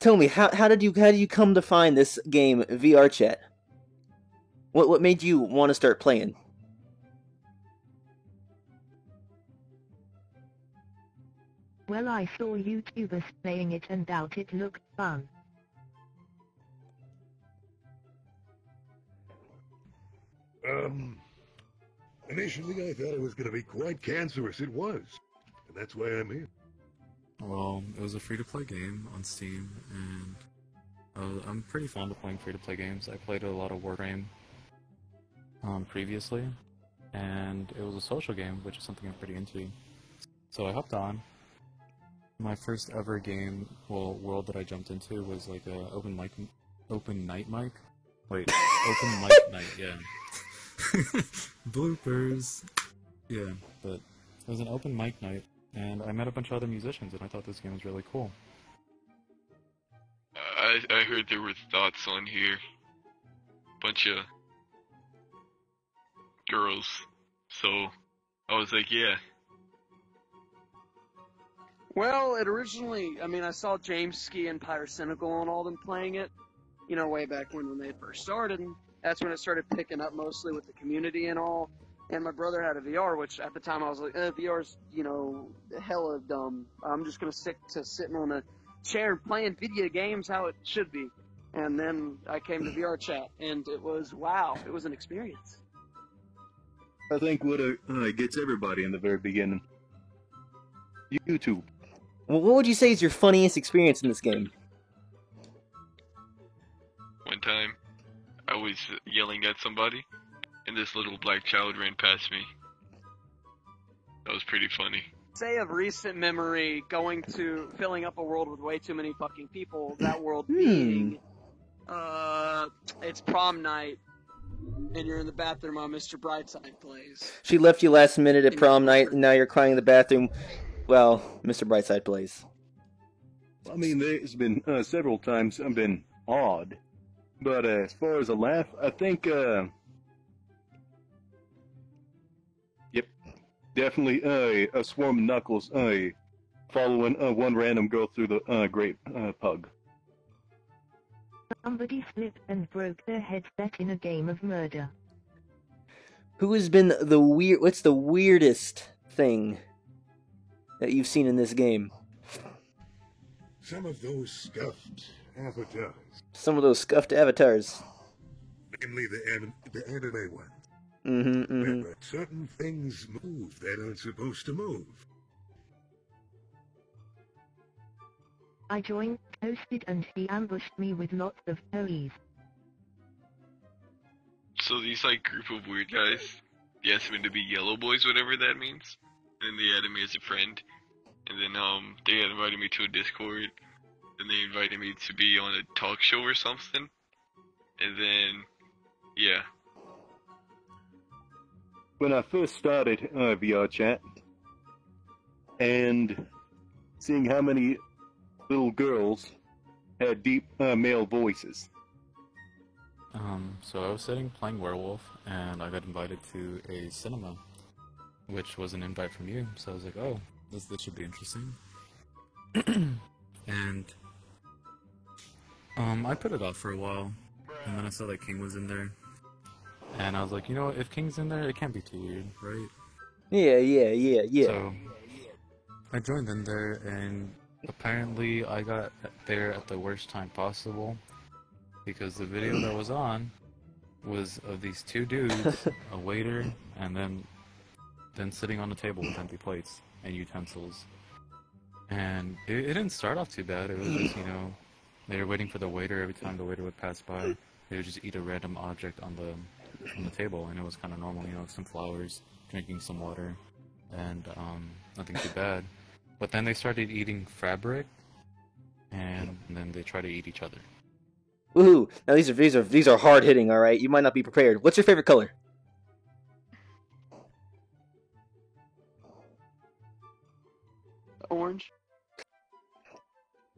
tell me how did you come to find this game VR Chat? What made you want to start playing? Well, I saw YouTubers playing it and thought it looked fun. Initially I thought it was going to be quite cancerous. It was. And that's why I'm here. Well, it was a free-to-play game on Steam, and I'm pretty fond of playing free-to-play games. I played a lot of Warframe previously, and it was a social game, which is something I'm pretty into. So I hopped on. My first ever game, well, world that I jumped into was like a open night mic. Wait, open mic night, yeah. Bloopers. Yeah, but it was an open mic night, and I met a bunch of other musicians, and I thought this game was really cool. I heard there were thoughts on here. Bunch of girls. So I was like, yeah. Well, it originally, I saw James Ski and Pyrocynical and all them playing it, way back when they first started. And that's when it started picking up mostly with the community and all. And my brother had a VR, which at the time I was like, VR's, hella dumb. I'm just going to stick to sitting on a chair and playing video games how it should be. And then I came to VR Chat, and it was, wow, it was an experience. I think what gets everybody in the very beginning. YouTube. Well, what would you say is your funniest experience in this game? One time, I was yelling at somebody, and this little black child ran past me. That was pretty funny. Say of recent memory, filling up a world with way too many fucking people, that world being, it's prom night, and you're in the bathroom while Mr. Brightside plays. She left you last minute at prom night, and now you're crying in the bathroom. Well, Mr. Brightside plays. I mean, there's been several times I've been odd, but as far as a laugh, I think, yep, definitely a swarm of knuckles following one random girl through the great pug. Somebody slipped and broke their headset in a game of murder. Who has been what's the weirdest thing that you've seen in this game? Some of those scuffed avatars. Some of those scuffed avatars. Namely the anime ones. Mm-hmm. Where certain things move that aren't supposed to move. I joined, toasted, and he ambushed me with lots of toys. So these group of weird guys, they asked me to be yellow boys, whatever that means. And they added me as a friend. And then they invited me to a Discord. Then they invited me to be on a talk show or something. And then, yeah. When I first started VR Chat, and seeing how many little girls had deep male voices. So I was sitting playing Werewolf, and I got invited to a cinema, which was an invite from you. So I was like, oh, this should be interesting. And I put it off for a while, and then I saw that King was in there, and I was like, if King's in there, it can't be too weird, right? Yeah. So I joined in there, and apparently I got there at the worst time possible, because the video that was on was of these two dudes, a waiter, and then sitting on the table with empty plates and utensils. And it didn't start off too bad. It was just, they were waiting for the waiter. Every time the waiter would pass by, they would just eat a random object on the table, and it was kind of normal, some flowers, drinking some water, and nothing too bad. But then they started eating fabric, and then they tried to eat each other. Woohoo! Now these are hard hitting. All right, you might not be prepared. What's your favorite color? Orange.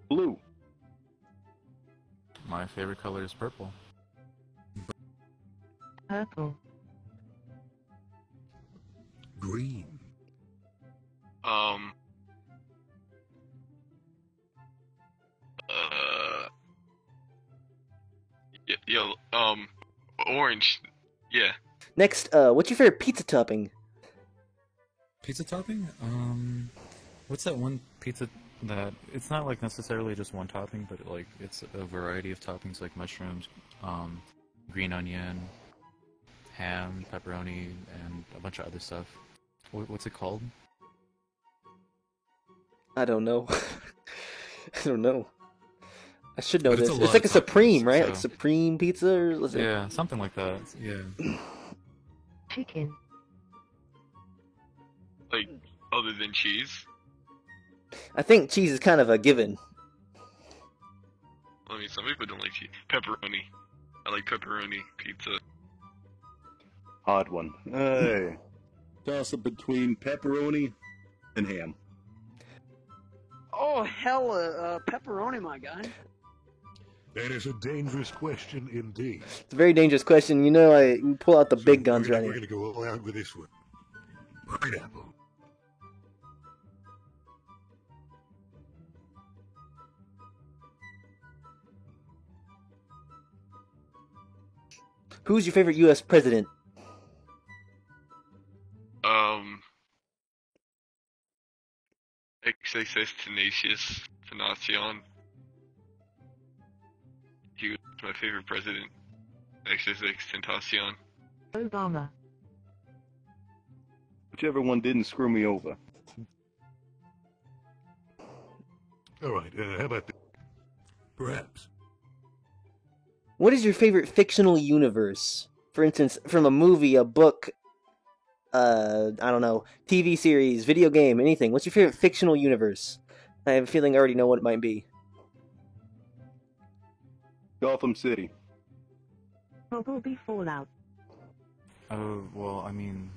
Blue. My favorite color is purple. Purple. Green. Yellow, orange. Yeah. Next, what's your favorite pizza topping? Pizza topping? What's that one pizza that it's not like necessarily just one topping, but like it's a variety of toppings like mushrooms, green onion, ham, pepperoni, and a bunch of other stuff. What's it called? I don't know. I don't know. I should know But it's this. a It's lot like a of Supreme, toppings, right? so- Like Supreme pizza, or was it? Yeah, something like that. Yeah. Chicken. Like, other than cheese. I think cheese is kind of a given. I mean, some people don't like cheese. Pepperoni. I like pepperoni pizza. Hard one. Hey. Toss it between pepperoni and ham. Oh, hell, pepperoni, my guy. That is a dangerous question indeed. It's a very dangerous question. You know, we pull out the So big guns we're right gonna, here. We're going to go all out with this one. Pineapple. Who's your favorite U.S. president? XXS Tenacious Tenacion. He was my favorite president. XXX Tentacion. Obama. Whichever one didn't screw me over. All right, how about this? Perhaps. What is your favorite fictional universe? For instance, from a movie, a book, I don't know, TV series, video game, anything. What's your favorite fictional universe? I have a feeling I already know what it might be. Gotham City. Probably Fallout. Oh, well, I mean,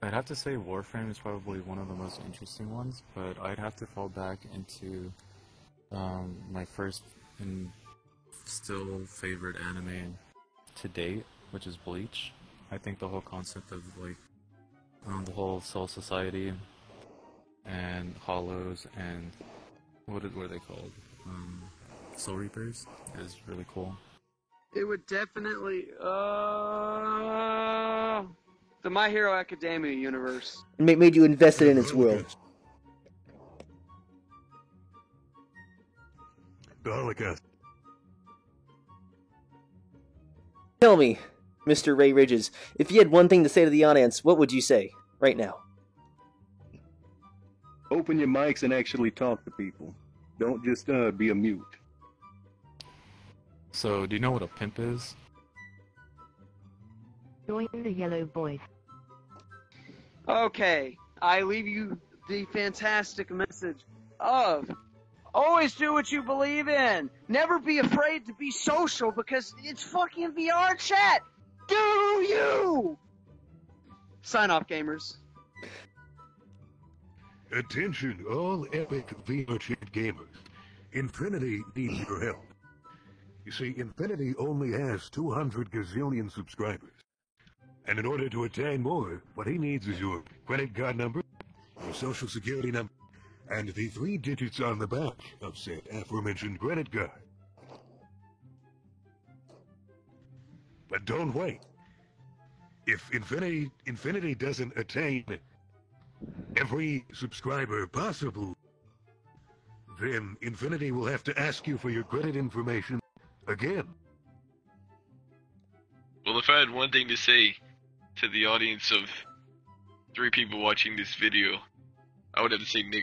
I'd have to say Warframe is probably one of the most interesting ones, but I'd have to fall back into my first and still favorite anime to date, which is Bleach. I think the whole concept of like the whole Soul Society and Hollows and what are they called? Soul Reapers is really cool. It would definitely, the My Hero Academia universe. It made you invested in its world. The Holocaust. Tell me, Mr. Ray Ridges, if you had one thing to say to the audience, what would you say right now? Open your mics and actually talk to people. Don't just be a mute. So, do you know what a pimp is? Join the Yellow Boys. Okay, I leave you the fantastic message of always do what you believe in. Never be afraid to be social because it's fucking VR chat. Do you? Sign off, gamers. Attention, all epic VR chat gamers. Infinity needs your help. You see, Infinity only has 200 gazillion subscribers. And in order to attain more, what he needs is your credit card number, your social security number, and the 3 digits on the back of said aforementioned credit card. But don't wait. If Infinity doesn't attain every subscriber possible, then Infinity will have to ask you for your credit information again. Well, if I had one thing to say to the audience of 3 people watching this video, I would have to say Nick